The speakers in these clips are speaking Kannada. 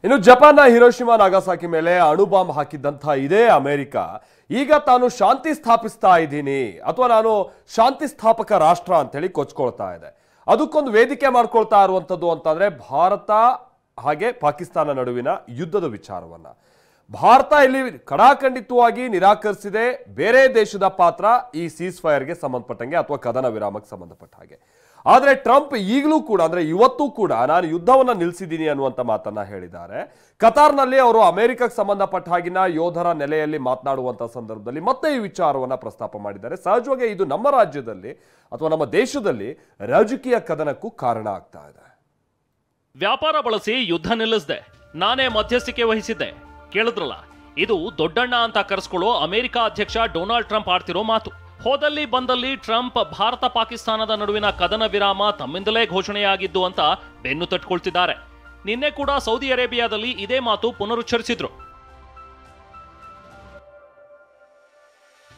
ಇನ್ನು ಜಪಾನ್ನ ಹಿರೋಶಿಮಾ ನಾಗಾಸಾಕಿ ಮೇಲೆ ಅಣು ಬಾಂಬ್ ಹಾಕಿದ್ದಂಥ ಇದೇ ಅಮೆರಿಕ ಈಗ ತಾನು ಶಾಂತಿ ಸ್ಥಾಪಿಸ್ತಾ ಇದ್ದೀನಿ ಅಥವಾ ನಾನು ಶಾಂತಿ ಸ್ಥಾಪಕ ರಾಷ್ಟ್ರ ಅಂತ ಹೇಳಿ ಕೊಚ್ಕೊಳ್ತಾ ಇದೆ. ಅದಕ್ಕೊಂದು ವೇದಿಕೆ ಮಾಡ್ಕೊಳ್ತಾ ಇರುವಂತದ್ದು ಅಂತಂದ್ರೆ ಭಾರತ ಹಾಗೆ ಪಾಕಿಸ್ತಾನ ನಡುವಿನ ಯುದ್ಧದ ವಿಚಾರವನ್ನ ಭಾರತ ಇಲ್ಲಿ ಕಡಾಖಂಡಿತವಾಗಿ ನಿರಾಕರಿಸಿದೆ. ಬೇರೆ ದೇಶದ ಪಾತ್ರ ಈ ಸೀಸ್ ಫೈರ್ಗೆ ಸಂಬಂಧಪಟ್ಟಂಗೆ ಅಥವಾ ಕದನ ವಿರಾಮಕ್ಕೆ ಸಂಬಂಧಪಟ್ಟ ಹಾಗೆ. ಆದರೆ ಟ್ರಂಪ್ ಈಗಲೂ ಕೂಡ ಅಂದ್ರೆ ಇವತ್ತೂ ಕೂಡ ನಾನು ಯುದ್ಧವನ್ನ ನಿಲ್ಲಿಸಿದ್ದೀನಿ ಅನ್ನುವಂತ ಮಾತನ್ನ ಹೇಳಿದ್ದಾರೆ. ಕತಾರ್ನಲ್ಲಿ ಅವರು ಅಮೆರಿಕಕ್ಕೆ ಸಂಬಂಧಪಟ್ಟ ಹಾಗಿನ ಯೋಧರ ನೆಲೆಯಲ್ಲಿ ಮಾತನಾಡುವಂತ ಸಂದರ್ಭದಲ್ಲಿ ಮತ್ತೆ ಈ ವಿಚಾರವನ್ನ ಪ್ರಸ್ತಾಪ ಮಾಡಿದ್ದಾರೆ. ಸಹಜವಾಗಿ ಇದು ನಮ್ಮ ರಾಜ್ಯದಲ್ಲಿ ಅಥವಾ ನಮ್ಮ ದೇಶದಲ್ಲಿ ರಾಜಕೀಯ ಕದನಕ್ಕೂ ಕಾರಣ ಆಗ್ತಾ ಇದೆ. ವ್ಯಾಪಾರ ಬಳಸಿ ಯುದ್ಧ ನಿಲ್ಲಿಸಿದೆ, ನಾನೇ ಮಧ್ಯಸ್ಥಿಕೆ ವಹಿಸಿದ್ದೆ. ಕೇಳಿದ್ರಲ್ಲ, ಇದು ದೊಡ್ಡಣ್ಣ ಅಂತ ಕರೆಸ್ಕೊಳ್ಳೋ ಅಮೆರಿಕ ಅಧ್ಯಕ್ಷ ಡೊನಾಲ್ಡ್ ಟ್ರಂಪ್ ಆಡ್ತಿರೋ ಮಾತು. ಹೋದಲ್ಲಿ ಬಂದಲ್ಲಿ ಟ್ರಂಪ್ ಭಾರತ ಪಾಕಿಸ್ತಾನದ ನಡುವಿನ ಕದನ ವಿರಾಮ ತಮ್ಮಿಂದಲೇ ಘೋಷಣೆಯಾಗಿದ್ದು ಅಂತ ಬೆನ್ನು ತಟ್ಕೊಳ್ತಿದ್ದಾರೆ. ನಿನ್ನೆ ಕೂಡ ಸೌದಿ ಅರೇಬಿಯಾದಲ್ಲಿ ಇದೇ ಮಾತು ಪುನರುಚ್ಚರಿಸಿದ್ರು.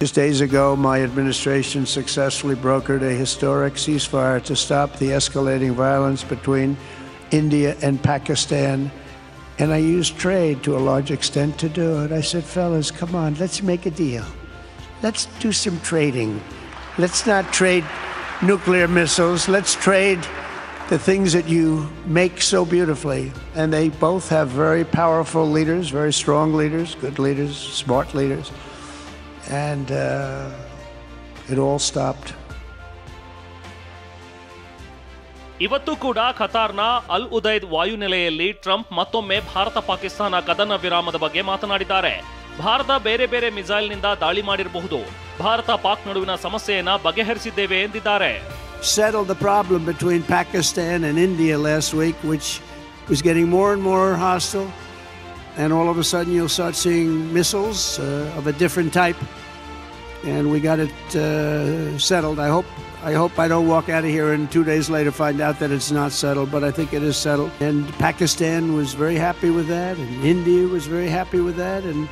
Just days ago, my administration successfully brokered a historic ceasefire to stop the escalating violence between India and Pakistan. And I used trade to a large extent to do it. I said, fellas, come on, let's make a deal. Let's do some trading. Let's not trade nuclear missiles. Let's trade the things that you make so beautifully. And they both have very powerful leaders, very strong leaders, good leaders, smart leaders. And it all stopped. ಇವತ್ತು ಕೂಡ ಖತಾರ್ನ ಅಲ್ ಉದೈದ್ ವಾಯುನೆಲೆಯಲ್ಲಿ ಟ್ರಂಪ್ ಮತ್ತೊಮ್ಮೆ ಭಾರತ ಪಾಕಿಸ್ತಾನ ಕದನ ವಿರಾಮದ ಬಗ್ಗೆ ಮಾತನಾಡಿದ್ದಾರೆ. ಭಾರತ ಬೇರೆ ಬೇರೆ ಮಿಸೈಲ್ನಿಂದ ದಾಳಿ ಮಾಡಿರಬಹುದು, ಭಾರತ ಪಾಕ್ ನಡುವಿನ ಸಮಸ್ಯೆಯನ್ನ ಬಗೆಹರಿಸಿದ್ದೇವೆ ಎಂದಿದ್ದಾರೆ. Settled the problem between Pakistan and India last week, which was getting more and more hostile, and all of a sudden you'll start seeing missiles of a different type, and we got it settled. I hope I don't walk out of here and 2 days later find out that it's not settled, but I think it is settled. And Pakistan was very happy with that, and India was very happy with that. And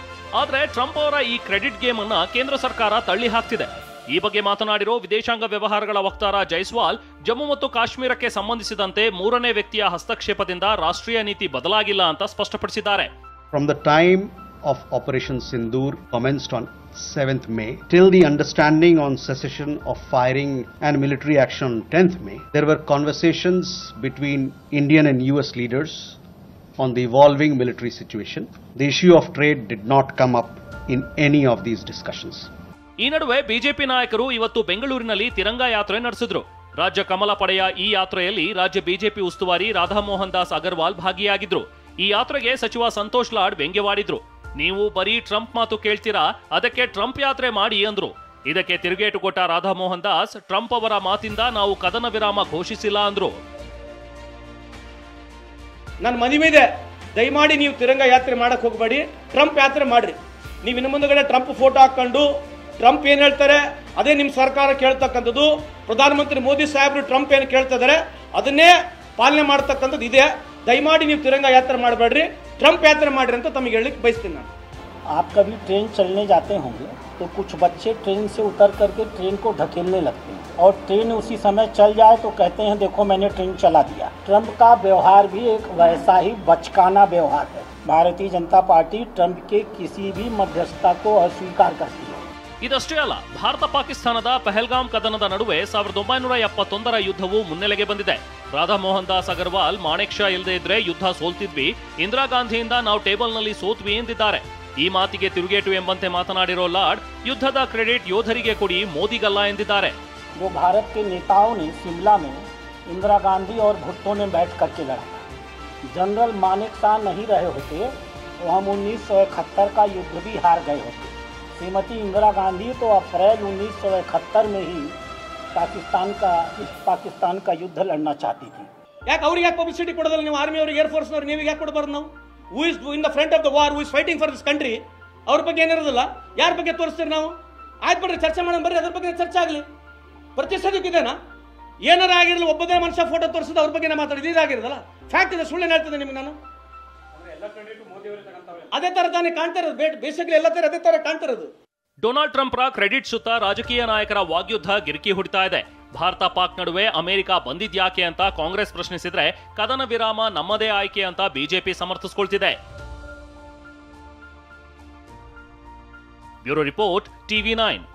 ಆದ್ರೆ ಟ್ರಂಪ್ ಅವರ ಈ ಕ್ರೆಡಿಟ್ ಗೇಮ್ ಅನ್ನ ಕೇಂದ್ರ ಸರ್ಕಾರ ತಳ್ಳಿ ಹಾಕ್ತಿದೆ. ಈ ಬಗ್ಗೆ ಮಾತನಾಡಿರೋ ವಿದೇಶಾಂಗ ವ್ಯವಹಾರಗಳ ವಕ್ತಾರ ಜೈಸ್ವಾಲ್, ಜಮ್ಮು ಮತ್ತು ಕಾಶ್ಮೀರಕ್ಕೆ ಸಂಬಂಧಿಸಿದಂತೆ ಮೂರನೇ ವ್ಯಕ್ತಿಯ ಹಸ್ತಕ್ಷೇಪದಿಂದ ರಾಷ್ಟ್ರೀಯ ನೀತಿ ಬದಲಾಗಿಲ್ಲ ಅಂತ ಸ್ಪಷ್ಟಪಡಿಸಿದ್ದಾರೆ. From the time of Operation Sindoor commenced on 7th May till the understanding on cessation of firing and military action on 10th May, there were conversations between Indian and US leaders on the evolving military situation. The issue of trade did not come up in any of these discussions. ಈ ನಡುವೆ ಬಿಜೆಪಿ ನಾಯಕರು ಇವತ್ತು ಬೆಂಗಳೂರಿನಲ್ಲಿ ತಿರಂಗ ಯಾತ್ರೆ ನಡೆಸಿದ್ರು. ರಾಜ್ಯ ಕಮಲ ಪಡೆಯ ಈ ಯಾತ್ರೆಯಲ್ಲಿ ರಾಜ್ಯ ಬಿಜೆಪಿ ಉಸ್ತುವಾರಿ ರಾಧಾಮೋಹನ್ ದಾಸ್ ಅಗರ್ವಾಲ್ ಭಾಗಿಯಾಗಿದ್ರು. ಈ ಯಾತ್ರೆಗೆ ಸಚಿವ ಸಂತೋಷ್ ಲಾಡ್ ವ್ಯಂಗ್ಯವಾಡಿದ್ರು. ನೀವು ಬರೀ ಟ್ರಂಪ್ ಮಾತು ಕೇಳ್ತೀರಾ, ಅದಕ್ಕೆ ಟ್ರಂಪ್ ಯಾತ್ರೆ ಮಾಡಿ ಅಂದ್ರು. ಇದಕ್ಕೆ ತಿರುಗೇಟು ಕೊಟ್ಟ ರಾಧಾಮೋಹನ್ ದಾಸ್, ಟ್ರಂಪ್ ಅವರ ಮಾತಿಂದ ನಾವು ಕದನ ವಿರಾಮ ಘೋಷಿಸಿಲ್ಲ ಅಂದ್ರು. ನನ್ನ ಮದುವೆ ಇದೆ, ದಯಮಾಡಿ ನೀವು ತಿರಂಗ ಯಾತ್ರೆ ಮಾಡಕ್ ಹೋಗಬೇಡಿ, ಟ್ರಂಪ್ ಯಾತ್ರೆ ಮಾಡ್ರಿ. ನೀವು ಇನ್ನು ಮುಂದಗಡೆ ಟ್ರಂಪ್ ಫೋಟೋ ಹಾಕೊಂಡು ಟ್ರಂಪ್ ಏನ್ ಹೇಳ್ತಾರೆ ಅದೇ ನಿಮ್ಮ ಸರ್ಕಾರ ಕೇಳ್ತಕ್ಕಂಥದ್ದು. ಪ್ರಧಾನಮಂತ್ರಿ ಮೋದಿ ಸಾಹೇಬ್ರು ಟ್ರಂಪ್ ಏನು ಕೇಳ್ತಾ ಇದಾರೆ ಅದನ್ನೇ ಪಾಲನೆ ಮಾಡ್ತಕ್ಕಂಥದ್ದು ಇದೆ. ದಯಮಾಡಿ ನೀವು ತಿರಂಗ ಯಾತ್ರೆ ಮಾಡಬೇಡ್ರಿ, ट्रंप यात्रा ಮಾಡ್ರಿ ಅಂತ ತಮಗೆ ಹೇಳಲಿಕ್ಕೆ ಬಯಸ್ತೀನಿ ನಾನು. आप कभी ट्रेन चलने जाते होंगे तो कुछ बच्चे ट्रेन से उतर करके ट्रेन को ढकेलने लगते हैं और ट्रेन उसी समय चल जाए तो कहते हैं देखो मैंने ट्रेन चला दिया। ट्रंप का व्यवहार भी एक वैसा ही बचकाना व्यवहार है। भारतीय जनता पार्टी ट्रंप के किसी भी मध्यस्थता को अस्वीकार करती है। ಇದಷ್ಟೇ ಅಲ್ಲ, ಭಾರತ ಪಾಕಿಸ್ತಾನದ ಪಹಲ್ಗಾಮ್ ಕದನದ ನಡುವೆ 1971ರ ಯುದ್ಧವು ಮುನ್ನೆಲೆಗೆ ಬಂದಿದೆ. ರಾಧಾಮೋಹನ್ ದಾಸ್ ಅಗರ್ವಾಲ್, ಮಾಣೆಕ್ ಶಾ ಇಲ್ಲದೆ ಇದ್ರೆ ಯುದ್ಧ ಸೋಲ್ತಿದ್ವಿ, ಇಂದಿರಾ ಗಾಂಧಿಯಿಂದ ನಾವು ಟೇಬಲ್ನಲ್ಲಿ ಸೋತ್ವಿ ಎಂದಿದ್ದಾರೆ. ಈ ಮಾತಿಗೆ ತಿರುಗೇಟು ಎಂಬಂತೆ ಮಾತನಾಡಿರೋ ಲಾರ್ಡ್, ಯುದ್ಧದ ಕ್ರೆಡಿಟ್ ಯೋಧರಿಗೆ ಕೊಡಿ, ಮೋದಿಗಲ್ಲ ಎಂದಿದ್ದಾರೆ. जो भारत के नेताओं ने शिमला में इंदिरा गांधी और भुट्टो ने बैठ करके लड़ा, जनरल मानेक शॉ नहीं रहे होते तो हम 1971 का युद्ध भी हार गए होते। श्रीमती इंदिरा गांधी तो अप्रैल 1971 में ही पाकिस्तान का युद्ध लड़ना चाहती थी। ಯಾಕೆ ಅವ್ರಿಗೆ ಯಾಕೆ ಪಬ್ಲಿಸಿಟಿ ಕೊಡೋದಲ್ಲ ನೀವು? ಆರ್ಮಿ ಅವ್ರಿಗೆ, ಏರ್ ಫೋರ್ಸ್ ಅವ್ರಿಗೆ ನೀವು ಯಾಕೆ ಕೊಡಬಾರ್ದು? ನಾವು who is in the front of the war, who is fighting for this country, ಅವ್ರ ಬಗ್ಗೆ ಏನಿರೋದಿಲ್ಲ. ಯಾರ ಬಗ್ಗೆ ತೋರಿಸ್ತೀರಿ ನಾವು? ಆಯ್ತು ಬಿಡ್ರಿ, ಚರ್ಚೆ ಮಾಡೋಣ ಬರ್ರಿ, ಅದ್ರ ಬಗ್ಗೆ ಚರ್ಚೆ ಆಗಲಿ. ಪ್ರತಿಸೋದಕ್ಕಿದೇನಾ? ಏನಾರ ಆಗಿರಲಿ, ಒಬ್ಬದೇ ಮನುಷ್ಯ ಫೋಟೋ ತೋರಿಸಿದ ಅವ್ರ ಬಗ್ಗೆ ಮಾತಾಡಿದ ಇದಾಗಿರೋದಲ್ಲ. ಫ್ಯಾಕ್ಟ್ ಇದೆ, ಸುಳ್ಳು ಹೇಳ್ತದೆ ನಿಮ್ಗೆ ನಾನು. ಅದೇ ತರ ತಾನೇ ಕಾಣ್ತಾ ಇರೋದು, ಬೇಸಿಕಲಿ ಎಲ್ಲ ತರ ಅದೇ ತರ ಕಾಣ್ತಾ ಇರೋದು. ಡೊನಾಲ್ಡ್ ಟ್ರಂಪ್ರ ಕ್ರೆಡಿಟ್ ಸುತ್ತ ರಾಜಕೀಯ ನಾಯಕರ ವಾಗ್ಯುದ್ಧ ಗಿರಿಕಿ ಹೊಡಿತಾ ಇದೆ. ಭಾರತ ಪಾಕ್ ನಡುವೆ ಅಮೆರಿಕ ಬಂದಿದ್ಯಾಕೆ ಅಂತ ಕಾಂಗ್ರೆಸ್ ಪ್ರಶ್ನಿಸಿದ್ರೆ ಕದನ ವಿರಾಮ ನಮ್ಮದೇ ಆಯ್ಕೆ ಅಂತ ಬಿಜೆಪಿ ಸಮರ್ಥಿಸಿಕೊಳ್ತಿದೆ. Bureau report, TV9.